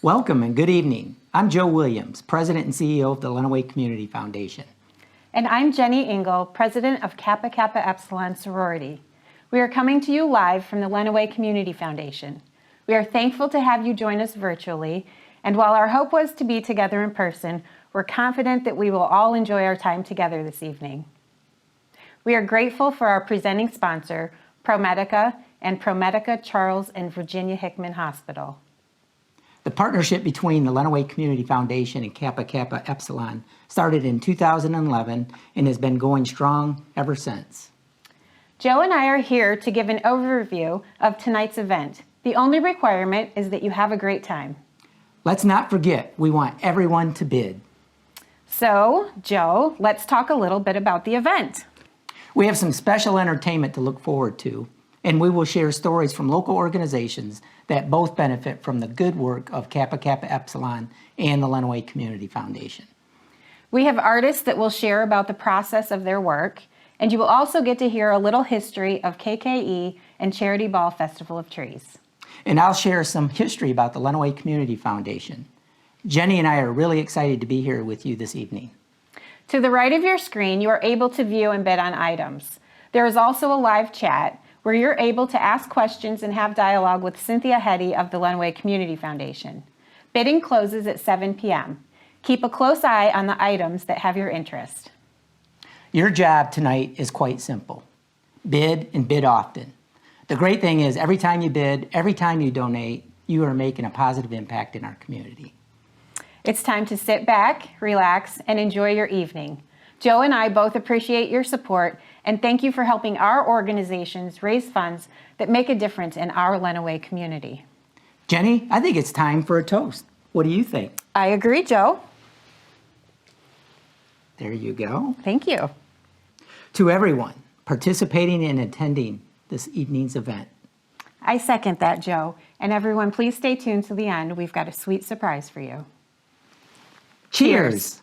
Welcome and good evening. I'm Joe Williams, President and CEO of the Lenawee Community Foundation. And I'm Jenny Engel, President of Kappa Kappa Epsilon Sorority. We are coming to you live from the Lenawee Community Foundation. We are thankful to have you join us virtually, and while our hope was to be together in person, we're confident that we will all enjoy our time together this evening. We are grateful for our presenting sponsor, ProMedica and ProMedica Charles and Virginia Hickman Hospital. The partnership between the Lenawee Community Foundation and Kappa Kappa Epsilon started in 2011 and has been going strong ever since. Joe and I are here to give an overview of tonight's event. The only requirement is that you have a great time. Let's not forget, we want everyone to bid. So, Joe, let's talk a little bit about the event. We have some special entertainment to look forward to, and we will share stories from local organizations that both benefit from the good work of Kappa Kappa Epsilon and the Lenawee Community Foundation. We have artists that will share about the process of their work, and you will also get to hear a little history of KKE and Charity Ball Festival of Trees. And I'll share some history about the Lenawee Community Foundation. Jenny and I are really excited to be here with you this evening. To the right of your screen, you are able to view and bid on items. There is also a live chat where you're able to ask questions and have dialogue with Cynthia Hetty of the Lenawee Community Foundation. Bidding closes at 7 p.m. Keep a close eye on the items that have your interest. Your job tonight is quite simple. Bid and bid often. The great thing is every time you bid, every time you donate, you are making a positive impact in our community. It's time to sit back, relax, and enjoy your evening. Joe and I both appreciate your support and thank you for helping our organizations raise funds that make a difference in our Lenawee community. Jenny, I think it's time for a toast. What do you think? I agree, Joe. There you go. Thank you. To everyone participating and attending this evening's event. I second that, Joe. And everyone, please stay tuned to the end. We've got a sweet surprise for you. Cheers.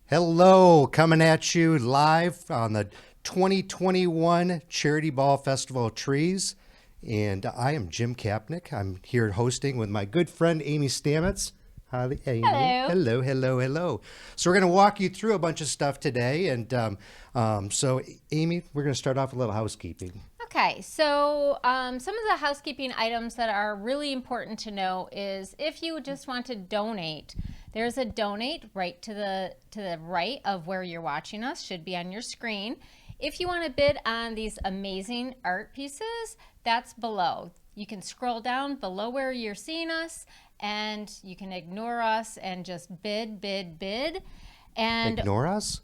Hello, coming at you live on the 2021 Charity Ball Festival of Trees. And I am Jim Kapnick. I'm here hosting with my good friend Amy Stamets. Hi, Amy. Hello. Hello. So we're going to walk you through a bunch of stuff today. And so, Amy, we're going to start off with a little housekeeping. Okay, so some of the housekeeping items that are really important to know is if you just want to donate, there's a donate right to the right of where you're watching us, should be on your screen. If you want to bid on these amazing art pieces, that's below. You can scroll down below where you're seeing us, and you can ignore us and just bid. And Ignore us?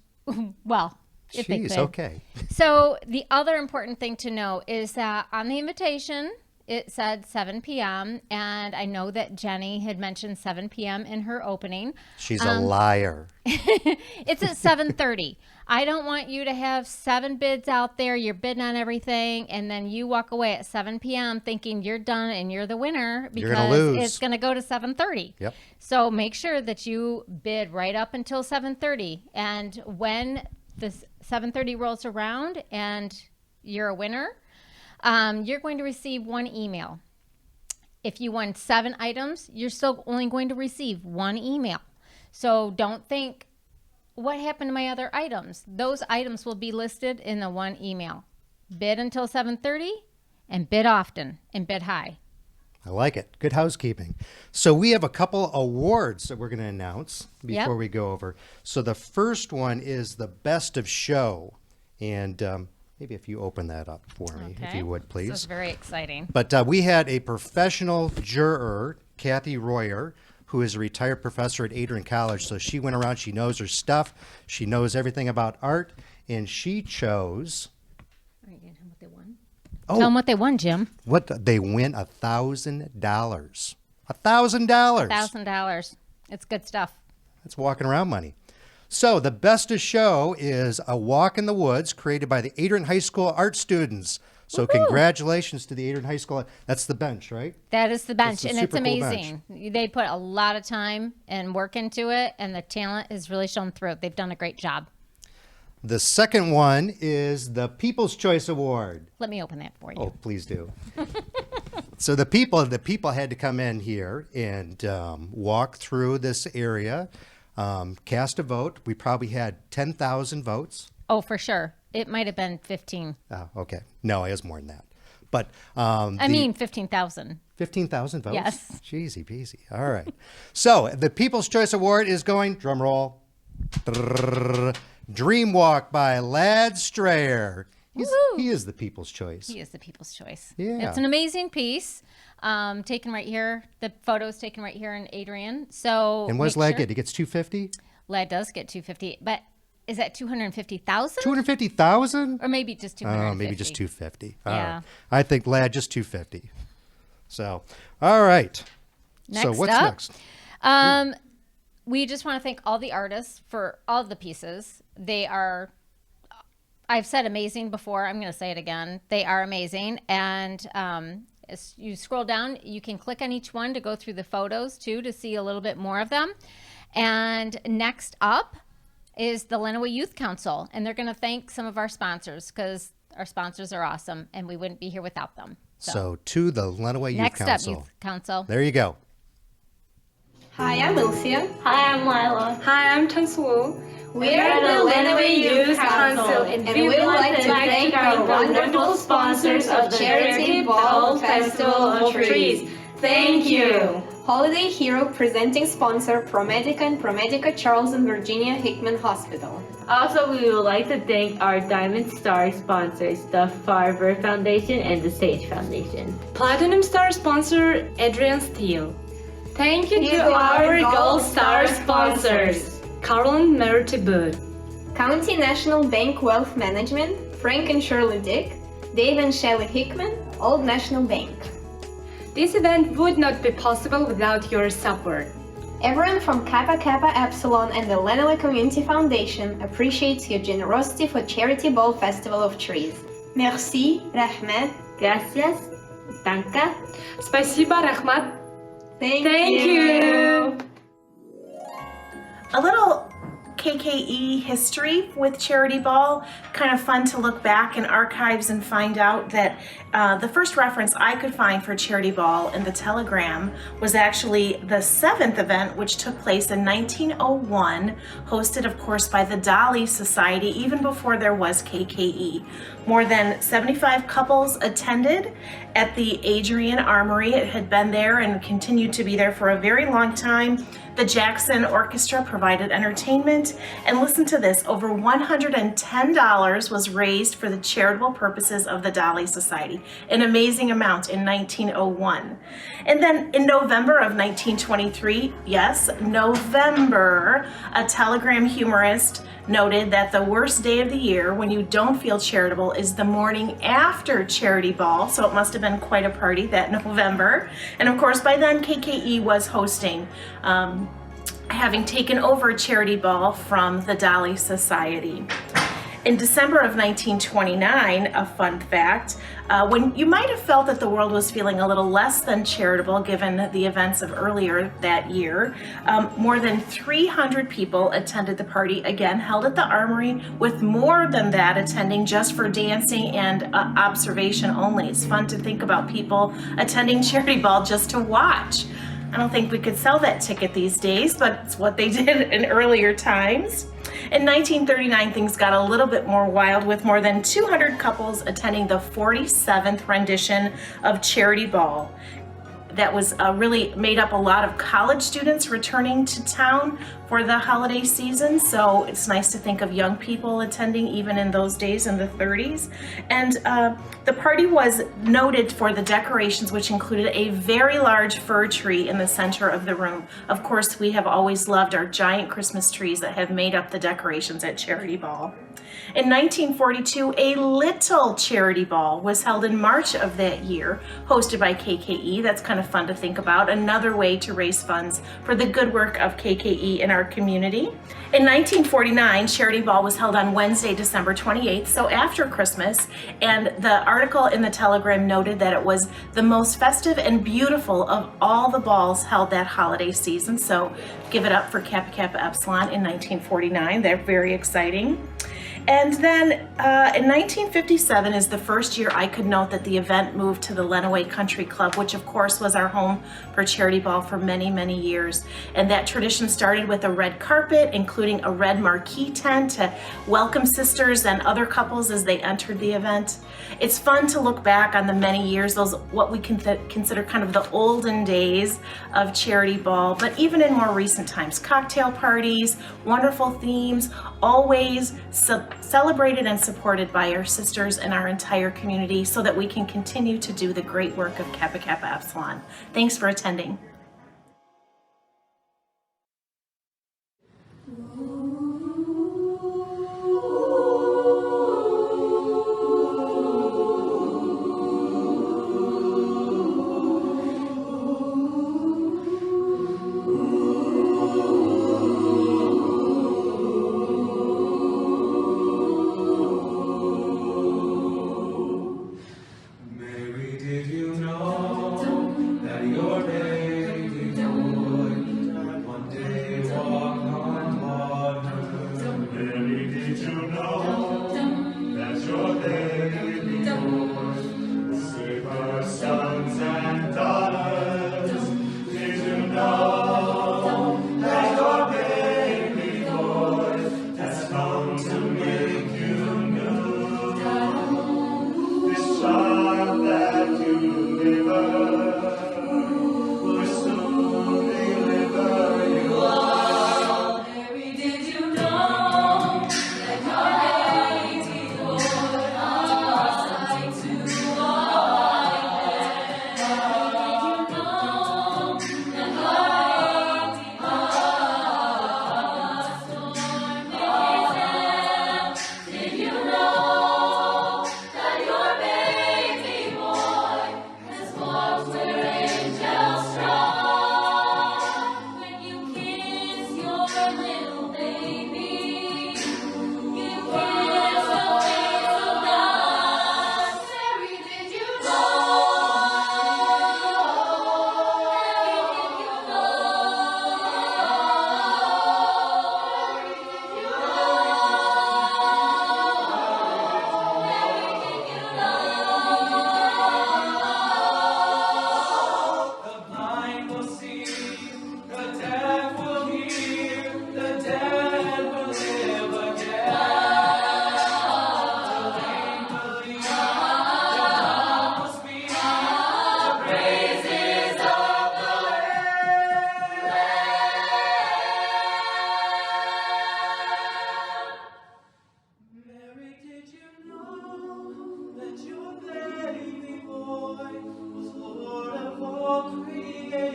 well, if they Jeez, could. okay. So the other important thing to know is that on the invitation, it said 7 p.m. And I know that Jenny had mentioned 7 p.m. in her opening. She's a liar. It's at 7:30. I don't want you to have 7 bids out there. You're bidding on everything, and then you walk away at 7 p.m. thinking you're done and you're the winner You're gonna lose. it's going to go to 7:30. Yep. So make sure that you bid right up until 7:30. And when the 7:30 rolls around and you're a winner, you're going to receive 1 email. If you won 7 items, you're still only going to receive 1 email. So don't think, what happened to my other items? Those items will be listed in the 1 email. Bid until 7:30 and bid often and bid high. I like it. Good housekeeping. So we have a couple awards that we're going to announce before Yep. we go over. So the first one is the Best of Show. And maybe if you open that up for me, if you would, please. This is very exciting. But we had a professional juror, Kathy Royer, who is a retired professor at Adrian College. So she went around, she knows her stuff, she knows everything about art, and she chose... Are you going to tell them what they won? Oh. Tell them what they won, Jim. What they win $1,000. $1,000. $1,000. It's good stuff. That's walking around money. So the Best of Show is a walk in the woods created by the Adrian High School art students. So Woohoo! Congratulations to the Adrian High School. That's the bench, right? That is the bench, It's a and it's super cool amazing. They put a lot of time and work into it, and the talent is really shown through. They've done a great job. The second one is the People's Choice Award. Let me open that for you. Oh, please do. So the people had to come in here and walk through this area, cast a vote. We probably had 10,000 votes. Oh, for sure. It might have been 15. Oh, okay. No, it was more than that. But I mean 15,000. 15,000 votes? Yes. Jeezy peasy. All right. So the People's Choice Award is going, drum roll, Dream Walk by Lad Strayer. He is the People's Choice. He is the People's Choice. Yeah. It's an amazing piece. Taken right here. The photo's taken right here in Adrian. So And what does make Lad sure- get? He gets 250? Lad does get 250, but is that 250,000? 250,000? Or maybe just 250? Oh, maybe just 250. All Yeah. right. I think Lad just 250. So, all right. So Next what's up, next? We just want to thank all the artists for all the pieces. They are, I've said amazing before. I'm going to say it again. They are amazing. And as you scroll down, you can click on each one to go through the photos too, to see a little bit more of them. And next up is the Lenawee Youth Council. And they're going to thank some of our sponsors because our sponsors are awesome and we wouldn't be here without them. So to the Lenawee Youth Next Council. up, Youth Council. There you go. Hi, I'm Ilcia. Hi, I'm Lila. Hi, I'm Tansu. We are the Lenawee Youth Council, and we would like to thank our wonderful sponsors of the Charity Ball Festival of Trees. Thank you! Holiday Hero presenting sponsor ProMedica and ProMedica Charles and Virginia Hickman Hospital. Also, we would like to thank our Diamond Star sponsors, the Farber Foundation and the Sage Foundation. Platinum Star sponsor Adrian Steele. Thank you to our Gold Star sponsors, Carl and Merity Booth, County National Bank Wealth Management, Frank and Shirley Dick, Dave and Shelley Hickman, Old National Bank. This event would not be possible without your support. Everyone from Kappa Kappa Epsilon and the Lenawee Community Foundation appreciates your generosity for Charity Ball Festival of Trees. Merci, Rahmat, Gracias, Danke. Спасибо, Rahmat. Thank you. A little KKE history with Charity Ball. Kind of fun to look back in archives and find out that the first reference I could find for Charity Ball in the Telegram was actually the 7th event, which took place in 1901, hosted of course by the Dolly Society, even before there was KKE. More than 75 couples attended at the Adrian Armory. It had been there and continued to be there for a very long time. The Jackson Orchestra provided entertainment, and listen to this, over $110 was raised for the charitable purposes of the Dolly Society, an amazing amount in 1901. And then in November of 1923, yes, November, a Telegram humorist noted that the worst day of the year when you don't feel charitable is the morning after Charity Ball, so it must have been quite a party that November. And of course, by then KKE was hosting, having taken over Charity Ball from the Dolly Society. In December of 1929, a fun fact, when you might have felt that the world was feeling a little less than charitable given the events of earlier that year, more than 300 people attended the party, again held at the Armory, with more than that attending just for dancing and observation only. It's fun to think about people attending Charity Ball just to watch. I don't think we could sell that ticket these days, but it's what they did in earlier times. In 1939, things got a little bit more wild, with more than 200 couples attending the 47th rendition of Charity Ball. That was really made up a lot of college students returning to town for the holiday season, so it's nice to think of young people attending even in those days in the 30s. And the party was noted for the decorations, which included a very large fir tree in the center of the room. Of course, we have always loved our giant Christmas trees that have made up the decorations at Charity Ball. In 1942, a little Charity Ball was held in March of that year, hosted by KKE. That's kind of fun to think about, another way to raise funds for the good work of KKE in our community. In 1949, Charity Ball was held on Wednesday, December 28th, so after Christmas, and the article in the Telegram noted that it was the most festive and beautiful of all the balls held that holiday season, so give it up for Kappa Kappa Epsilon in 1949. They're very exciting. And then in 1957 is the first year I could note that the event moved to the Lenawee Country Club, which of course was our home for Charity Ball for many, many years. And that tradition started with a red carpet, including a red marquee tent to welcome sisters and other couples as they entered the event. It's fun to look back on the many years, those what we can consider kind of the olden days of Charity Ball, but even in more recent times, cocktail parties, wonderful themes, always celebrated and supported by our sisters and our entire community so that we can continue to do the great work of Kappa Kappa Epsilon. Thanks for attending. Will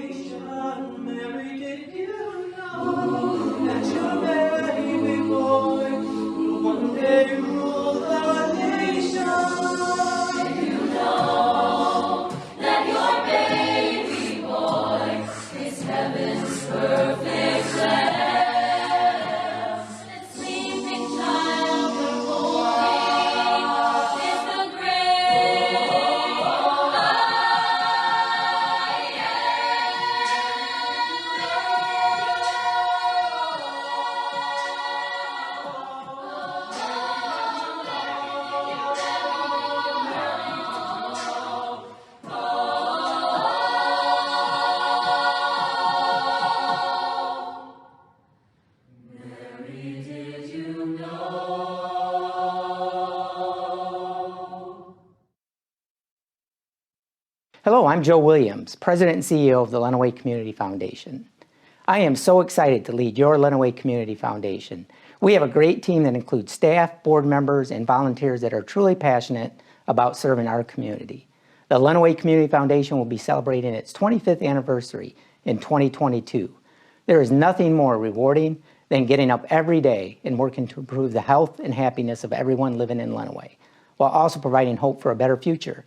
Mary, did you know that your baby boy will one day rule the nation? Did you know that your baby boy is heaven's perfect lamb? The sleeping child you're holding is the great I Hello, I'm Joe Williams, President and CEO of the Lenawee Community Foundation. I am so excited to lead your Lenawee Community Foundation. We have a great team that includes staff, board members, and volunteers that are truly passionate about serving our community. The Lenawee Community Foundation will be celebrating its 25th anniversary in 2022. There is nothing more rewarding than getting up every day and working to improve the health and happiness of everyone living in Lenawee, while also providing hope for a better future.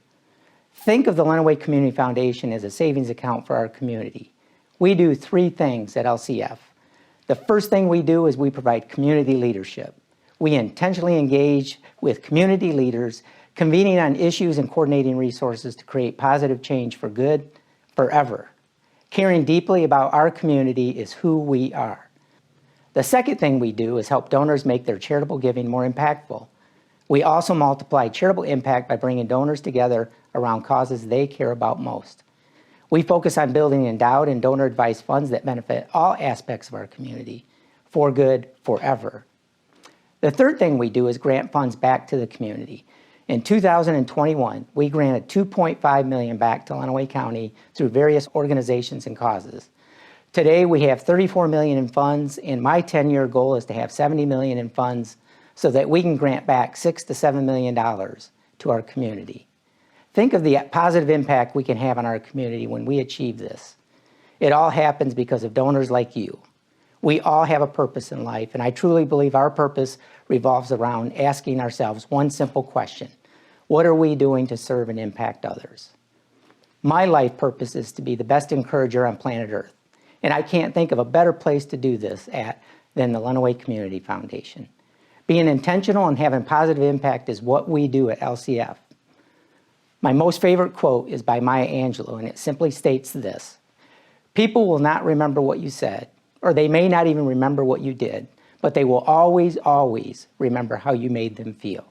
Think of the Lenawee Community Foundation as a savings account for our community. We do three things at LCF. The first thing we do is we provide community leadership. We intentionally engage with community leaders, convening on issues and coordinating resources to create positive change for good, forever. Caring deeply about our community is who we are. The second thing we do is help donors make their charitable giving more impactful. We also multiply charitable impact by bringing donors together around causes they care about most. We focus on building endowed and donor advised funds that benefit all aspects of our community, for good, forever. The third thing we do is grant funds back to the community. In 2021, we granted $2.5 million back to Lenawee County through various organizations and causes. Today, we have $34 million in funds, and my 10-year goal is to have $70 million in funds so that we can grant back $6 to $7 million to our community. Think of the positive impact we can have on our community when we achieve this. It all happens because of donors like you. We all have a purpose in life, and I truly believe our purpose revolves around asking ourselves one simple question: what are we doing to serve and impact others? My life purpose is to be the best encourager on planet Earth, and I can't think of a better place to do this at than the Lenawee Community Foundation. Being intentional and having positive impact is what we do at LCF. My most favorite quote is by Maya Angelou, and it simply states this: people will not remember what you said, or they may not even remember what you did, but they will always, always remember how you made them feel.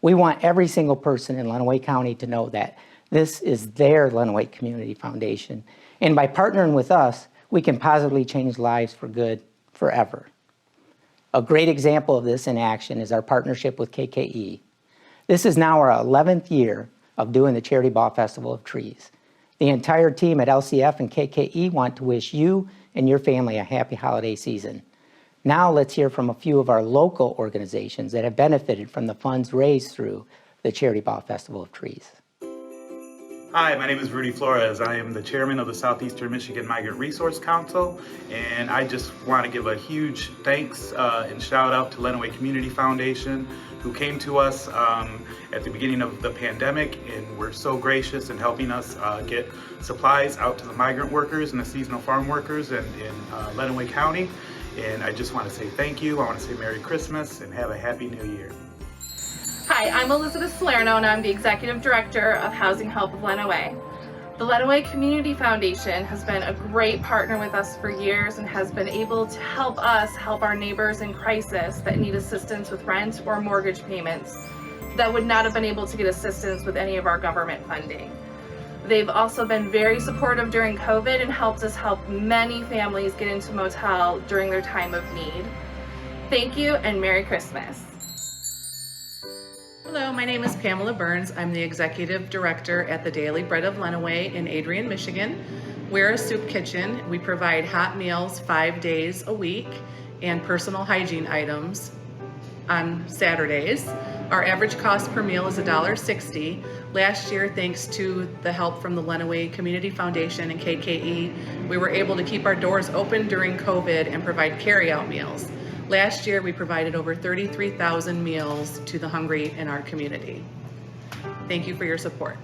We want every single person in Lenawee County to know that this is their Lenawee Community Foundation, and by partnering with us, we can positively change lives for good forever. A great example of this in action is our partnership with KKE. This is now our 11th year of doing the Charity Ball Festival of Trees. The entire team at LCF and KKE want to wish you and your family a happy holiday season. Now let's hear from a few of our local organizations that have benefited from the funds raised through the Charity Ball Festival of Trees. Hi, my name is Rudy Flores. I am the chairman of the Southeastern Michigan Migrant Resource Council, and I just want to give a huge thanks and shout out to Lenawee Community Foundation, who came to us at the beginning of the pandemic and were so gracious in helping us get supplies out to the migrant workers and the seasonal farm workers in Lenawee County. And I just want to say thank you. I want to say Merry Christmas and have a Happy New Year. Hi, I'm Elizabeth Salerno, and I'm the Executive Director of Housing Help of Lenawee. The Lenawee Community Foundation has been a great partner with us for years and has been able to help us help our neighbors in crisis that need assistance with rent or mortgage payments that would not have been able to get assistance with any of our government funding. They've also been very supportive during COVID and helped us help many families get into motel during their time of need. Thank you and Merry Christmas. Hello, my name is Pamela Burns. I'm the Executive Director at the Daily Bread of Lenawee in Adrian, Michigan. We're a soup kitchen. We provide hot meals 5 days a week and personal hygiene items on Saturdays. Our average cost per meal is $1.60. Last year, thanks to the help from the Lenawee Community Foundation and KKE, we were able to keep our doors open during COVID and provide carry-out meals. Last year, we provided over 33,000 meals to the hungry in our community. Thank you for your support.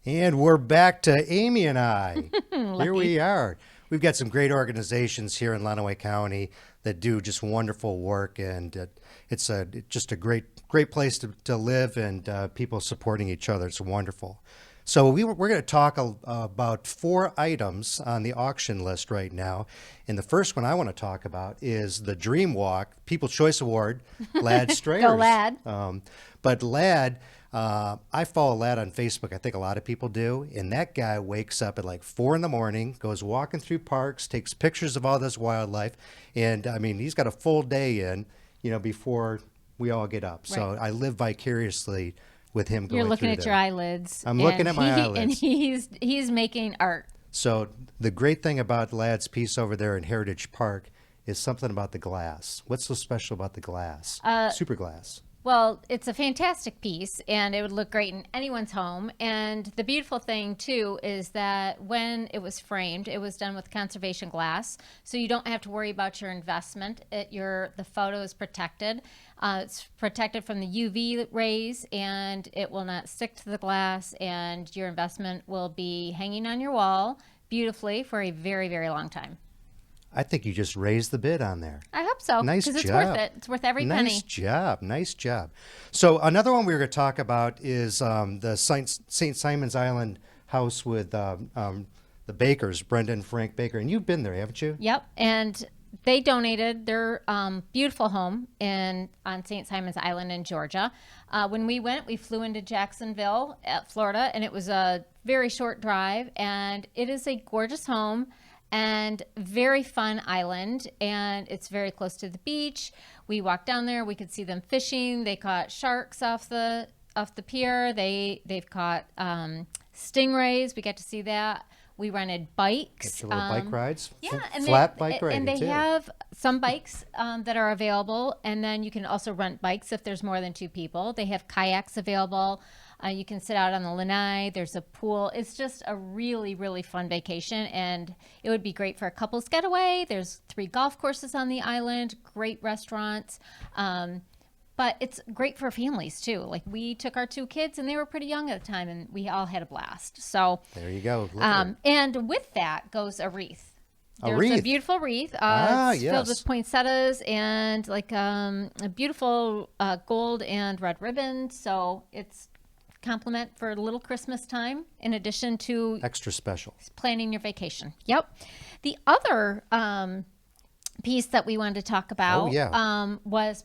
And we're back to Amy and I. Here we are. We've got some great organizations here in Lenawee County that do just wonderful work, and it's just a great place to live, and people supporting each other. It's wonderful. So we're going to talk about 4 items on the auction list right now. And the first one I want to talk about is the Dream Walk People's Choice Award, Lad Strayers. Go Lad. But Lad, I follow Lad on Facebook. I think a lot of people do. And that guy wakes up at like 4 in the morning, goes walking through parks, takes pictures of all this wildlife. And I mean, he's got a full day in, before we all get up. So I live vicariously with him going You're looking through at there. your eyelids. I'm looking at my eyelids. And he's making art. So the great thing about Lad's piece over there in Heritage Park is something about the glass. What's so special about the glass? Super glass. Well, it's a fantastic piece, and it would look great in anyone's home. And the beautiful thing, too, is that when it was framed, it was done with conservation glass, so you don't have to worry about your investment. The photo is protected. It's protected from the UV rays, and it will not stick to the glass, and your investment will be hanging on your wall beautifully for a very, very long time. I think you just raised the bid on there. I hope so. Nice Because job. it's worth it. It's worth every penny. Nice job. Nice job. So another one we were going to talk about is the St. Simon's Island house with the Bakers, Brenda and Frank Baker. And you've been there, haven't you? Yep. And they donated their beautiful home on St. Simon's Island in Georgia. When we went, we flew into Jacksonville, Florida, and it was a very short drive. And it is a gorgeous home and very fun island, and it's very close to the beach. We walked down there. We could see them fishing. They caught sharks off the pier. They've caught stingrays. We got to see that. We rented bikes. Got your little bike rides? Yeah, Flat bike riding, and they too. have some bikes that are available, and then you can also rent bikes if there's more than 2 people. They have kayaks available. You can sit out on the lanai. There's a pool. It's just a really, really fun vacation, and it would be great for a couples getaway. There's 3 golf courses on the island, great restaurants. But it's great for families, too. Like, we took our 2 kids, and they were pretty young at the time, and we all had a blast. So there you go. And with that goes a wreath. There's wreath. a beautiful wreath. It's yes. filled with poinsettias and like a beautiful gold and red ribbon. So it's compliment for a little Christmas time in addition to Extra special. planning your vacation. Yep. The other piece that we wanted to talk about was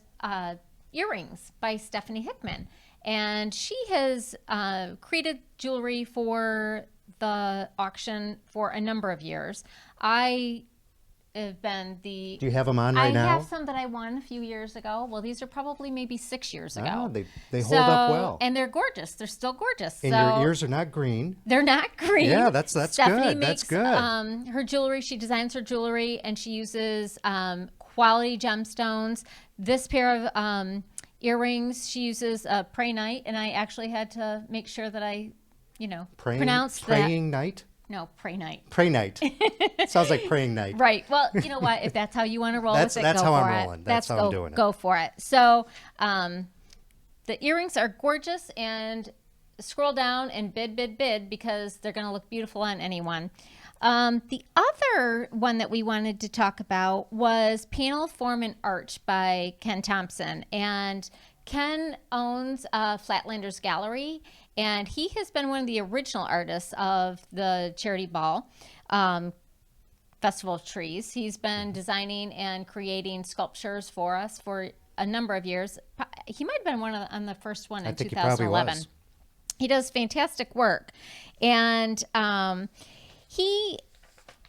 earrings by Stephanie Hickman. And she has created jewelry for the auction for a number of years. I have been Do you have them on right now? I have some that I won a few years ago. Well, these are probably maybe 6 years ago. Oh, they hold up well. And they're gorgeous. They're still gorgeous. And your ears are not green. They're not green. Yeah, that's Stephanie good. Makes, That's good. Her jewelry, she designs her jewelry, and she uses quality gemstones. This pair of earrings, she uses Pray Night, and I actually had to make sure that I, pronounced that. Praying night? No, Pray Night. Pray night. Sounds like praying night. Right. Well, you know what? If that's how you want to roll with it, that's go how for I'm it. rolling. That's how I'm doing it. Go for it. So the earrings are gorgeous, and scroll down and bid because they're going to look beautiful on anyone. The other one that we wanted to talk about was Panel, Form, and Arch by Ken Thompson. And Ken owns Flatlanders Gallery, and he has been one of the original artists of the Charity Ball Festival of Trees. He's been designing and creating sculptures for us for a number of years. He might have been on the first one in 2011. He was. He does fantastic work. And he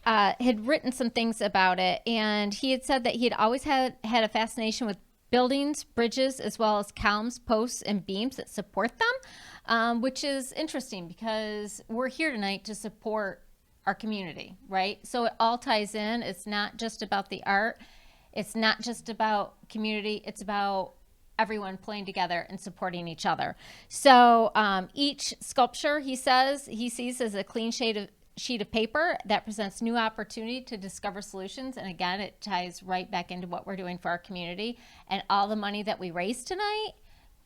had written some things about it, and he had said that he had always had a fascination with buildings, bridges, as well as columns, posts, and beams that support them, which is interesting because we're here tonight to support our community, right? So it all ties in. It's not just about the art. It's not just about community, it's about everyone playing together and supporting each other. So each sculpture, he says, he sees as a clean sheet of paper that presents new opportunity to discover solutions. And again, it ties right back into what we're doing for our community. And all the money that we raise tonight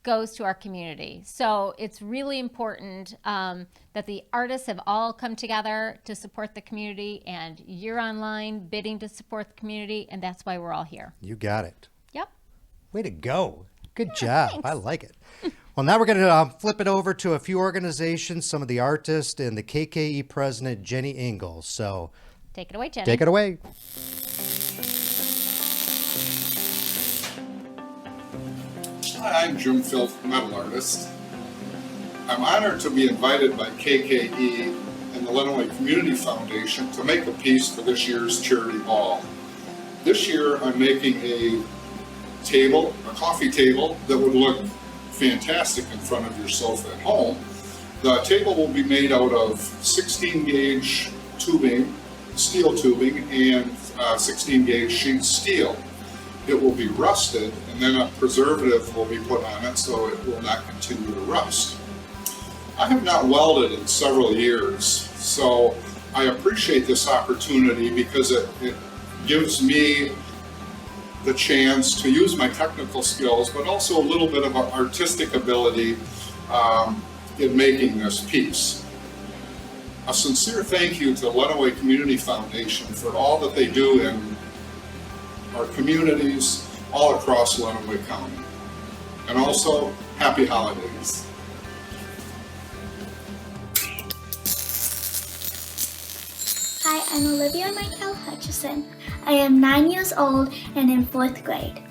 goes to our community. So it's really important that the artists have all come together to support the community, and you're online bidding to support the community, and that's why we're all here. You got it. Yep. Way to go. Good job. thanks. I like it. Well, now we're going to flip it over to a few organizations, some of the artists, and the KKE president, Jenny Ingalls. So Take it away, Jenny. take it away. Hi, I'm Jim Filth, metal artist. I'm honored to be invited by KKE and the Lenawee Community Foundation to make a piece for this year's charity ball. This year I'm making a coffee table that would look fantastic in front of your sofa at home. The table will be made out of 16 gauge tubing, steel tubing, and 16 gauge sheet steel. It will be rusted, and then a preservative will be put on it so it will not continue to rust. I have not welded in several years, so I appreciate this opportunity because it gives me the chance to use my technical skills, but also a little bit of an artistic ability in making this piece. A sincere thank you to Lenawee Community Foundation for all that they do in our communities all across Lenawee County. And also, happy holidays. Hi, I'm Olivia Michael Hutchison. I am 9 years old and in 4th grade.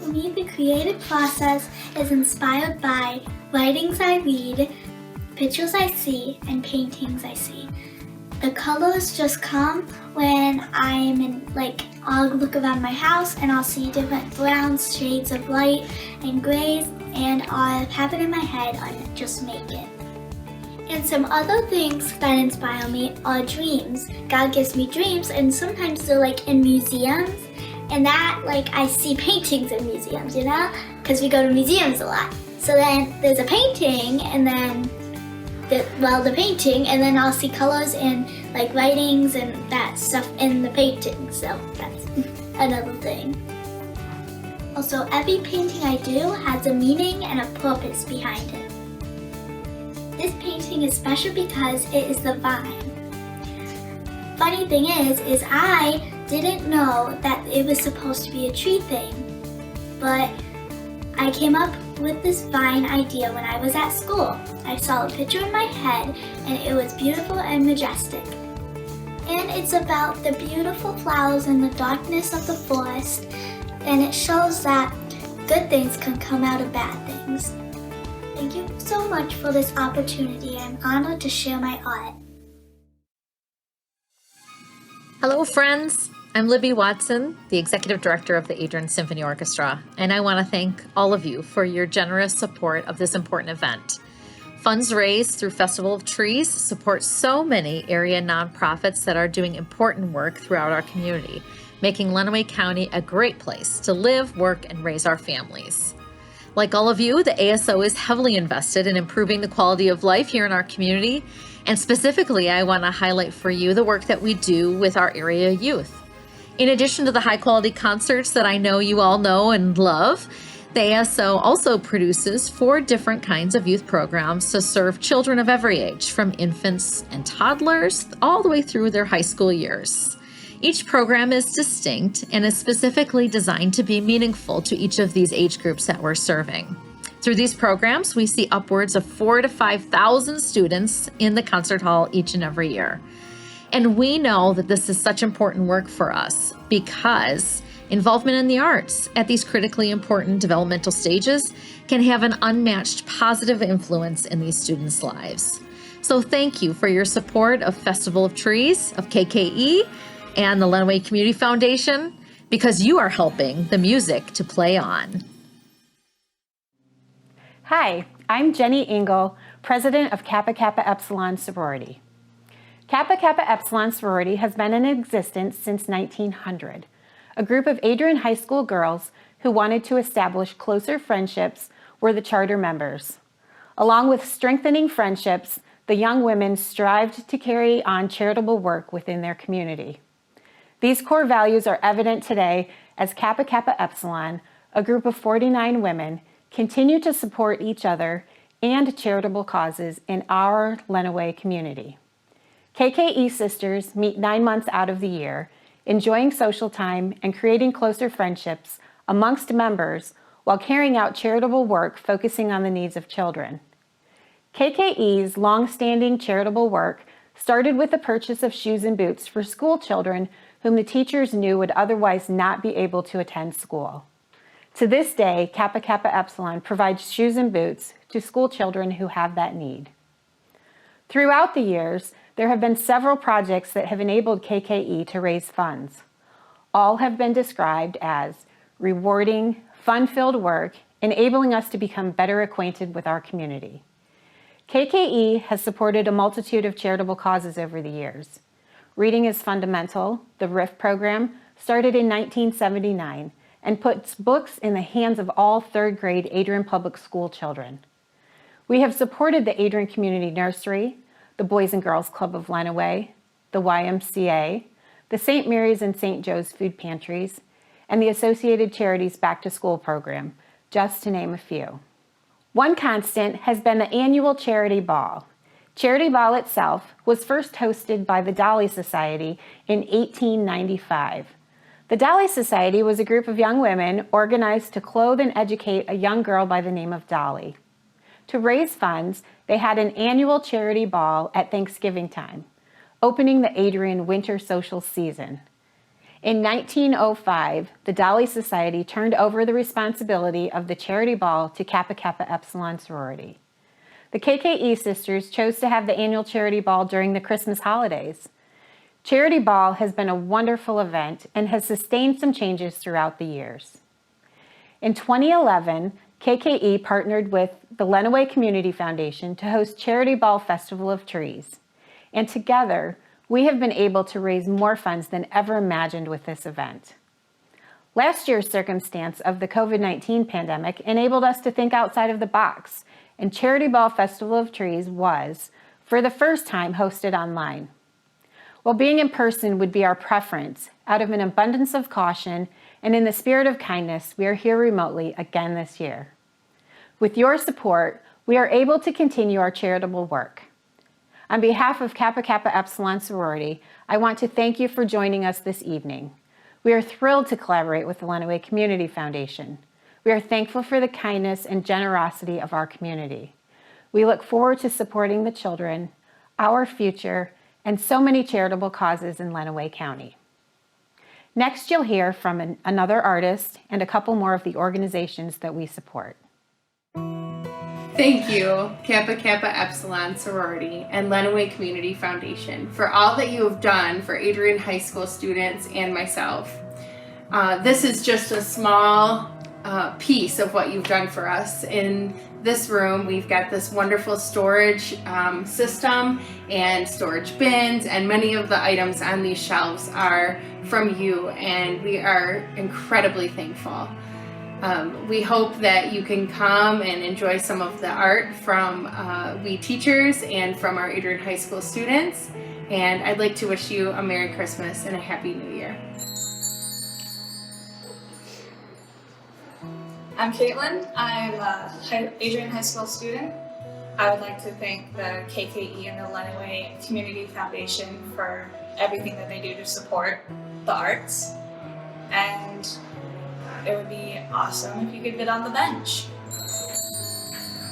For me, the creative process is inspired by writings I read, pictures I see, and paintings I see. The colors just come when I'm I'll look around my house and I'll see different browns, shades of light, and grays, and I'll have it in my head and just make it. And some other things that inspire me are dreams. God gives me dreams, and sometimes they're in museums, and that I see paintings in museums, because we go to museums a lot. So then there's a painting, and then the painting, and then I'll see colors and writings and that stuff in the painting. So that's another thing. Also, every painting I do has a meaning and a purpose behind it. This painting is special because it is the vine. Funny thing is I didn't know that it was supposed to be a tree thing, but I came up with this vine idea when I was at school. I saw a picture in my head and it was beautiful and majestic. And it's about the beautiful flowers in the darkness of the forest, and it shows that good things can come out of bad things. Thank you so much for this opportunity. I'm honored to share my art. Hello, friends. I'm Libby Watson, the Executive Director of the Adrian Symphony Orchestra, and I want to thank all of you for your generous support of this important event. Funds raised through Festival of Trees support so many area nonprofits that are doing important work throughout our community, making Lenawee County a great place to live, work, and raise our families. Like all of you, the ASO is heavily invested in improving the quality of life here in our community, and specifically, I want to highlight for you the work that we do with our area youth. In addition to the high-quality concerts that I know you all know and love, the ASO also produces 4 different kinds of youth programs to serve children of every age, from infants and toddlers all the way through their high school years. Each program is distinct and is specifically designed to be meaningful to each of these age groups that we're serving. Through these programs, we see upwards of 4,000 to 5,000 students in the concert hall each and every year. And we know that this is such important work for us because involvement in the arts at these critically important developmental stages can have an unmatched positive influence in these students' lives. So thank you for your support of Festival of Trees, of KKE, and the Lenawee Community Foundation, because you are helping the music to play on. Hi, I'm Jenny Engel, President of Kappa Kappa Epsilon Sorority. Kappa Kappa Epsilon Sorority has been in existence since 1900. a group of Adrian High School girls who wanted to establish closer friendships were the charter members. Along with strengthening friendships, the young women strived to carry on charitable work within their community. These core values are evident today as Kappa Kappa Epsilon, a group of 49 women, continue to support each other and charitable causes in our Lenawee community. KKE sisters meet 9 months out of the year, enjoying social time and creating closer friendships amongst members while carrying out charitable work focusing on the needs of children. KKE's long-standing charitable work started with the purchase of shoes and boots for school children whom the teachers knew would otherwise not be able to attend school. To this day, Kappa Kappa Epsilon provides shoes and boots to school children who have that need. Throughout the years, there have been several projects that have enabled KKE to raise funds. All have been described as rewarding, fun-filled work, enabling us to become better acquainted with our community. KKE has supported a multitude of charitable causes over the years. Reading is Fundamental, the RIF program, started in 1979 and puts books in the hands of all third grade Adrian Public School children. We have supported the Adrian Community Nursery, the Boys and Girls Club of Lenawee, the YMCA, the St. Mary's and St. Joe's food pantries, and the Associated Charities Back to School program, just to name a few. One constant has been the annual Charity Ball. Charity Ball itself was first hosted by the Dolly Society in 1895. The Dolly Society was a group of young women organized to clothe and educate a young girl by the name of Dolly. To raise funds, they had an annual charity ball at Thanksgiving time, opening the Adrian winter social season. In 1905, the Dolly Society turned over the responsibility of the charity ball to Kappa Kappa Epsilon sorority. The KKE sisters chose to have the annual charity ball during the Christmas holidays. Charity Ball has been a wonderful event and has sustained some changes throughout the years. In 2011, KKE partnered with the Lenawee Community Foundation to host Charity Ball Festival of Trees. And together, we have been able to raise more funds than ever imagined with this event. Last year's circumstance of the COVID-19 pandemic enabled us to think outside of the box, and Charity Ball Festival of Trees was, for the first time, hosted online. While being in person would be our preference, out of an abundance of caution and in the spirit of kindness, we are here remotely again this year. With your support, we are able to continue our charitable work. On behalf of Kappa Kappa Epsilon sorority, I want to thank you for joining us this evening. We are thrilled to collaborate with the Lenawee Community Foundation. We are thankful for the kindness and generosity of our community. We look forward to supporting the children, our future, and so many charitable causes in Lenawee County. Next, you'll hear from another artist and a couple more of the organizations that we support. Thank you, Kappa Kappa Epsilon sorority and Lenawee Community Foundation, for all that you have done for Adrian High School students and myself. This is just a small piece of what you've done for us. In this room, we've got this wonderful storage system and storage bins, and many of the items on these shelves are from you, and we are incredibly thankful. We hope that you can come and enjoy some of the art from we teachers and from our Adrian High School students. And I'd like to wish you a Merry Christmas and a Happy New Year. I'm Caitlin. I'm a Adrian High School student. I would like to thank the KKE and the Lenawee Community Foundation for everything that they do to support the arts. And it would be awesome if you could get on the bench.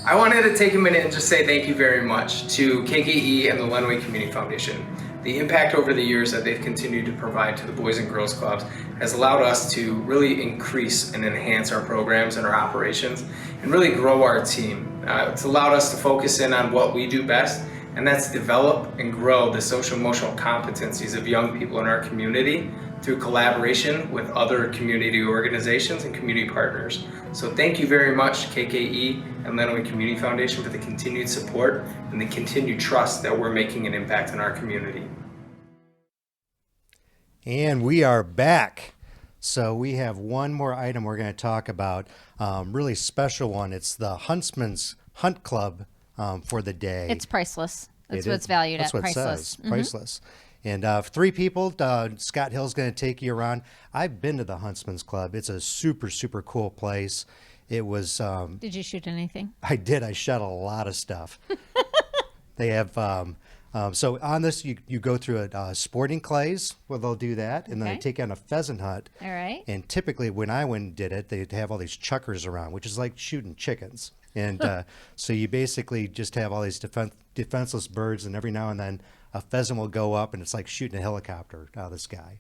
I wanted to take a minute and just say thank you very much to KKE and the Lenawee Community Foundation. The impact over the years that they've continued to provide to the Boys and Girls Clubs has allowed us to really increase and enhance our programs and our operations and really grow our team. It's allowed us to focus in on what we do best, and that's develop and grow the social emotional competencies of young people in our community through collaboration with other community organizations and community partners. So thank you very much, KKE and Lenawee Community Foundation, for the continued support and the continued trust that we're making an impact in our community. And we are back. So we have one more item we're going to talk about, really special one. It's the Huntsman's Hunt Club for the day. It's priceless. That's It what is. it's valued That's at. what Priceless. it says, priceless. And 3 people, Scott Hill's going to take you around. I've been to the Huntsman's Club. It's a super, super cool place. It was... Did you shoot anything? I did. I shot a lot of stuff. They have... so on this, you go through a sporting clays, where they'll do that, and then they Okay. take on a pheasant hunt. All right. And typically, when I went and did it, they'd have all these chuckers around, which is like shooting chickens. And so you basically just have all these defenseless birds, and every now and then a pheasant will go up, and it's like shooting a helicopter out of the sky.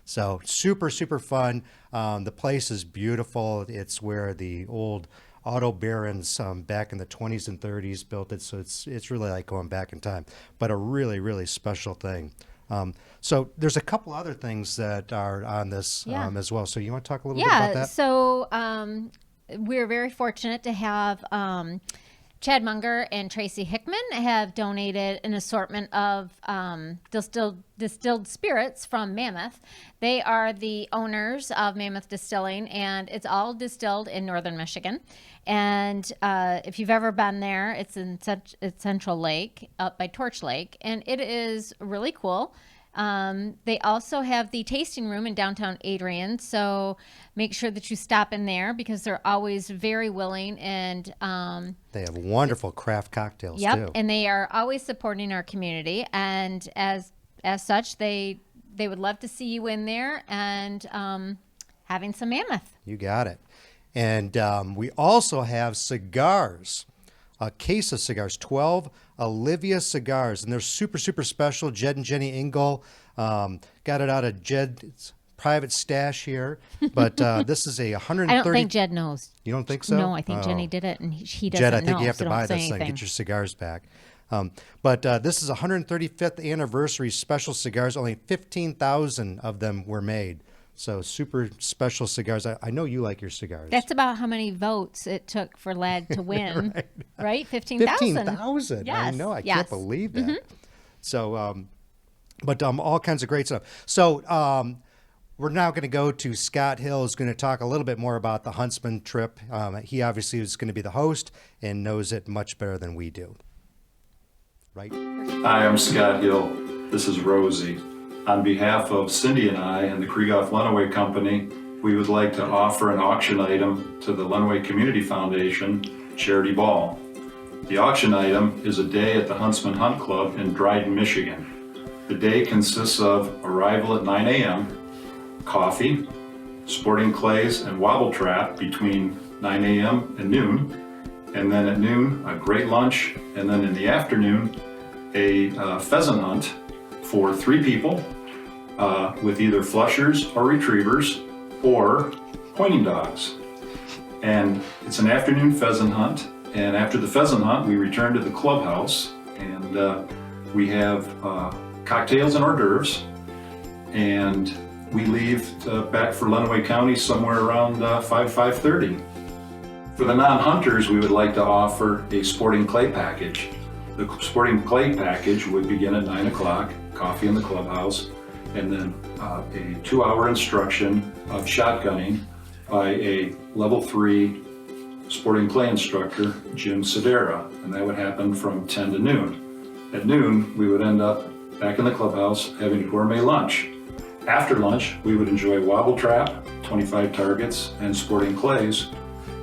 So super, super fun. The place is beautiful. It's where the old auto barons back in the 20s and 30s built it. So it's really like going back in time, but a really, really special thing. So there's a couple other things that are on this Yeah. as well. So you want to talk a little bit about Yeah. that? So we're very fortunate to have Chad Munger and Tracy Hickman have donated an assortment of distilled spirits from Mammoth. They are the owners of Mammoth Distilling, and it's all distilled in northern Michigan. And if you've ever been there, it's in Central Lake, up by Torch Lake, and it is really cool. They also have the tasting room in downtown Adrian, so make sure that you stop in there because they're always very willing and They have wonderful craft cocktails too. and they are always supporting our community. And as such, they would love to see you in there and having some Mammoth. You got it. And we also have cigars, a case of cigars, 12 Olivia cigars, and they're super, super special. Jed and Jenny Engel got it out of Jed's private stash here, but this is a 130. I don't think Jed knows. You don't think so? No, I think Oh. Jenny did it, and he doesn't Jed, know. I think you have so to don't buy say this thing. anything. Get your cigars back. But this is 135th anniversary special cigars. Only 15,000 of them were made. So super special cigars. I know you like your cigars. That's about how many votes it took for Ladd to win, right? 15,000. 15,000. I Yes. know. I yes. can't believe that. Mhm. So, but all kinds of great stuff. So, we're now going to go to Scott Hill, who's going to talk a little bit more about the Huntsman trip. He obviously is going to be the host and knows it much better than we do. Right? Hi, I'm Scott Hill. This is Rosie. On behalf of Cindy and I and the Krieghoff Lenawee Company, we would like to offer an auction item to the Lenawee Community Foundation Charity Ball. The auction item is a day at the Huntsman Hunt Club in Dryden, Michigan. The day consists of arrival at 9 a.m., coffee, sporting clays and wobble trap between 9 a.m. and noon, and then at noon a great lunch, and then in the afternoon a pheasant hunt for 3 people with either flushers or retrievers or pointing dogs. And it's an afternoon pheasant hunt, and after the pheasant hunt we return to the clubhouse, and we have cocktails and hors d'oeuvres, and we leave back for Lenawee County somewhere around 5:30. For the non-hunters, we would like to offer a sporting clay package. The sporting clay package would begin at 9 o'clock, coffee in the clubhouse, and then a 2-hour instruction of shotgunning by a level 3 sporting clay instructor, Jim Sedera, and that would happen from 10 to noon. At noon, we would end up back in the clubhouse having a gourmet lunch. After lunch, we would enjoy wobble trap, 25 targets, and sporting clays,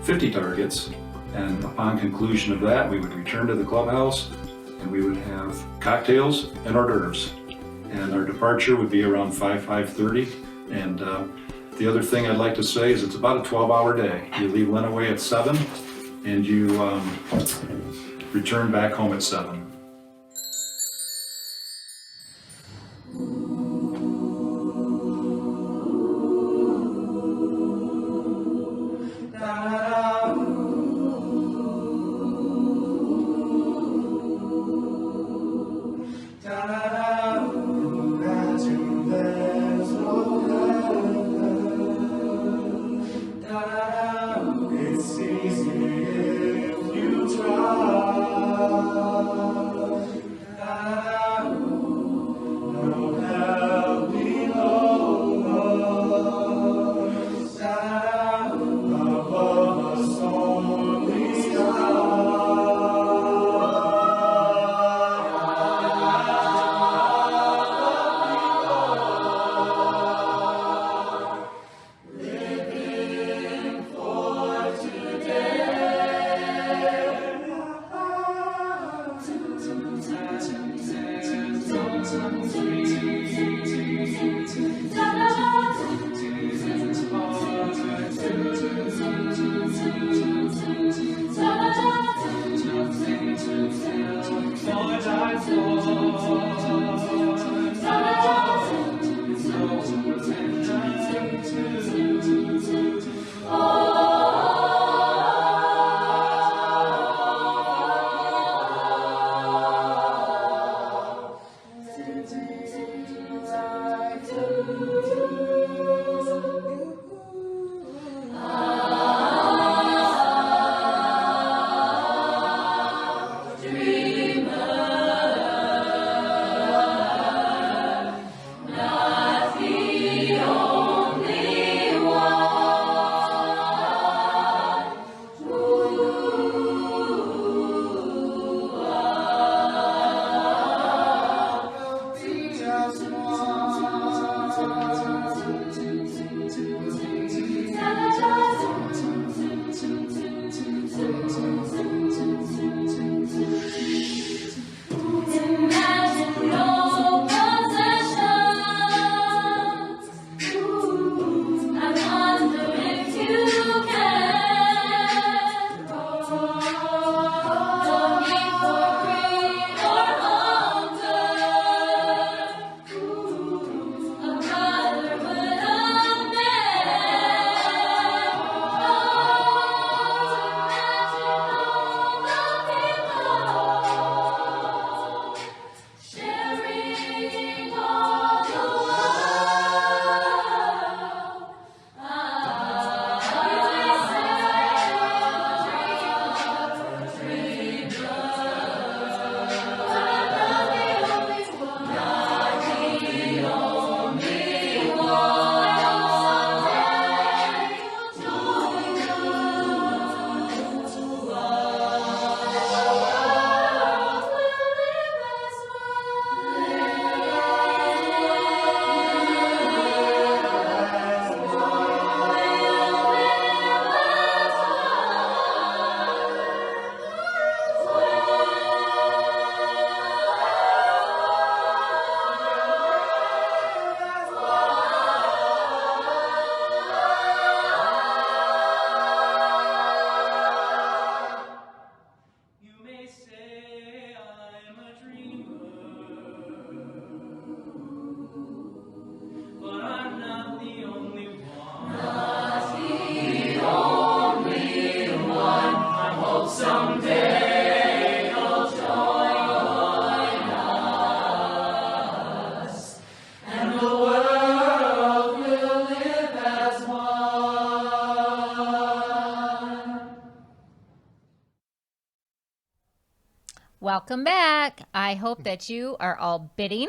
50 targets. And upon conclusion of that, we would return to the clubhouse and we would have cocktails and hors d'oeuvres. And our departure would be around 5:30. And the other thing I'd like to say is it's about a 12-hour day. You leave Lenawee at 7 and you return back home at 7. It's easy if you try. Welcome back. I hope that you are all bidding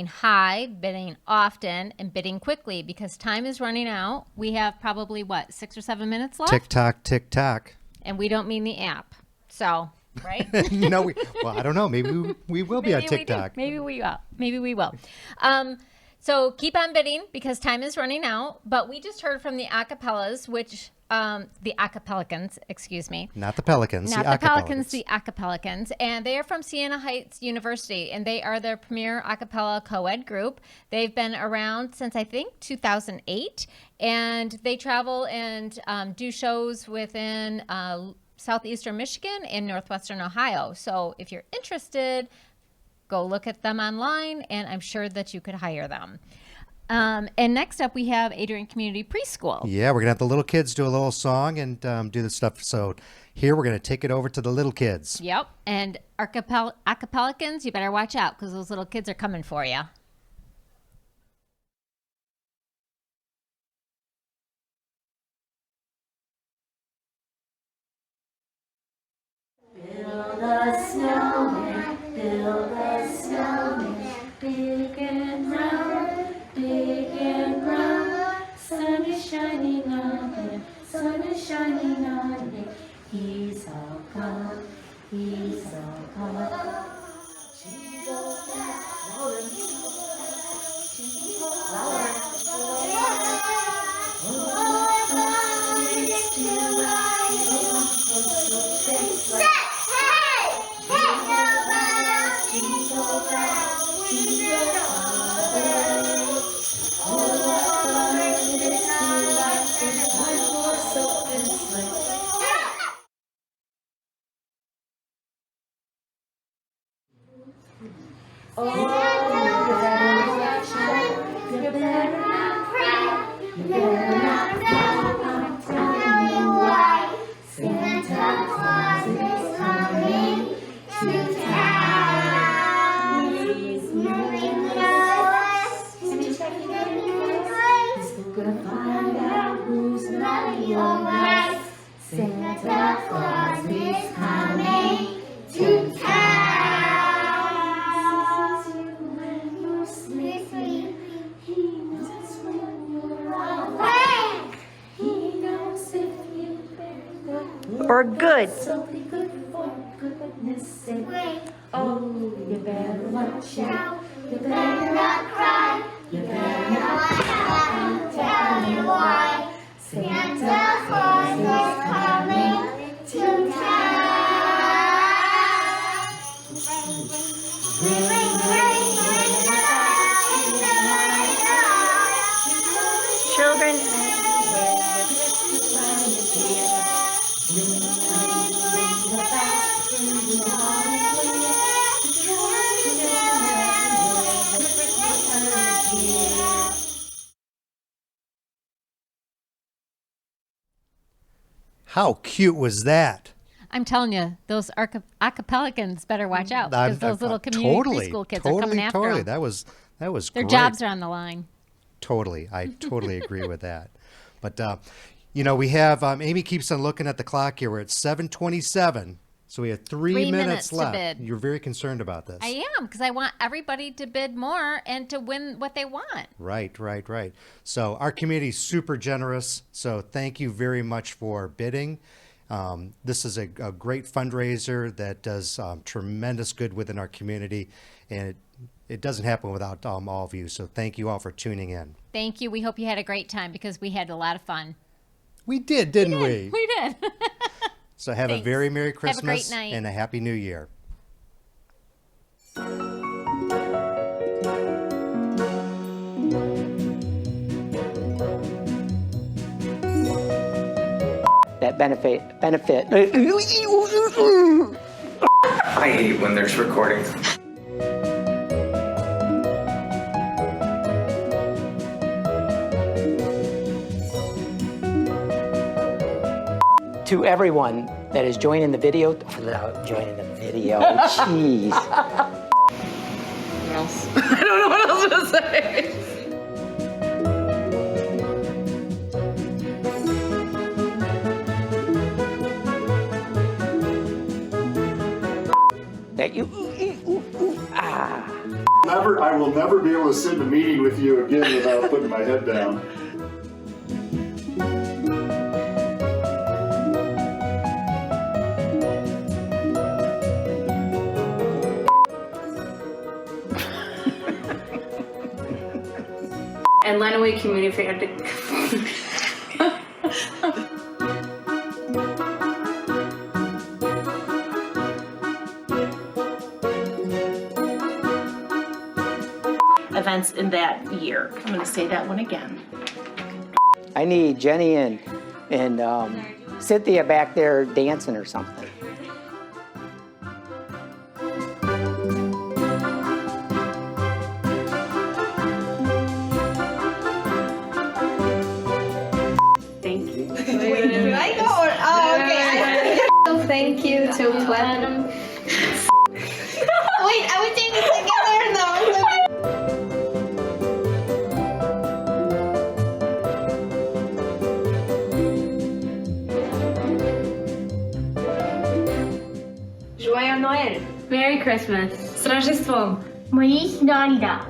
high, bidding often, and bidding quickly because time is running out. We have probably, 6 or 7 minutes left? Tick tock, tick tock. And we don't mean the app. So, right? No, I don't know. Maybe we will be on TikTok. Maybe we will. Maybe we will. So keep on bidding because time is running out. But we just heard from the acapellas, which the acapelicans, excuse me. Not the pelicans. Not the pelicans, the acapelicans. And they are from Siena Heights University, and they are the premier acapella co-ed group. They've been around since, I think, 2008, and they travel and do shows within southeastern Michigan and northwestern Ohio. So if you're interested, go look at them online, and I'm sure that you could hire them. And next up, we have Adrian Community Preschool. Yeah, we're going to have the little kids do a little song and do the stuff. So here we're going to take it over to the little kids. Yep. And acapelicans, you better watch out because those little kids are coming for you. Build a snowman, build a snowman, big and round, big and round. Sun is shining on him, sun is shining on him. He's all gone, he's all gone. Jingle bells, rolling. Or good. Oh, you better watch out. You better not cry. You better not cry. I'll tell you why. Santa Claus is coming to town. Ring, ring, ring, ring, Children. How cute was that? I'm telling you, those acapellicans better watch out because those little community preschool kids are coming after them. That was Their great. jobs are on the line. Totally. I totally agree with that. But, we have, Amy keeps on looking at the clock here. We're at 7:27. So we have 3 minutes to left. bid. You're very concerned about this. I am, because I want everybody to bid more and to win what they want. Right. So our community is super generous. So thank you very much for bidding. This is a great fundraiser that does tremendous good within our community. And it doesn't happen without all of you. So thank you all for tuning in. Thank you. We hope you had a great time because we had a lot of fun. We did, didn't we? We did. So have a very Merry Christmas night. and a Happy New Year. That benefit. I hate when there's recording. To everyone that is joining the video, jeez. What else? I don't know what else to say. That you, I will never be able to sit in a meeting with you again without putting my head down. And Lenawee Community Foundation. Events in that year. I'm going to say that one again. I need Jenny and Cynthia back there dancing or something. Thank you. Do I go or? Oh, okay. Thank you to Platinum. Wait, I was saying this together though. Joyeux Noël. Merry Christmas. Z Rождеством. Feliz Navidad.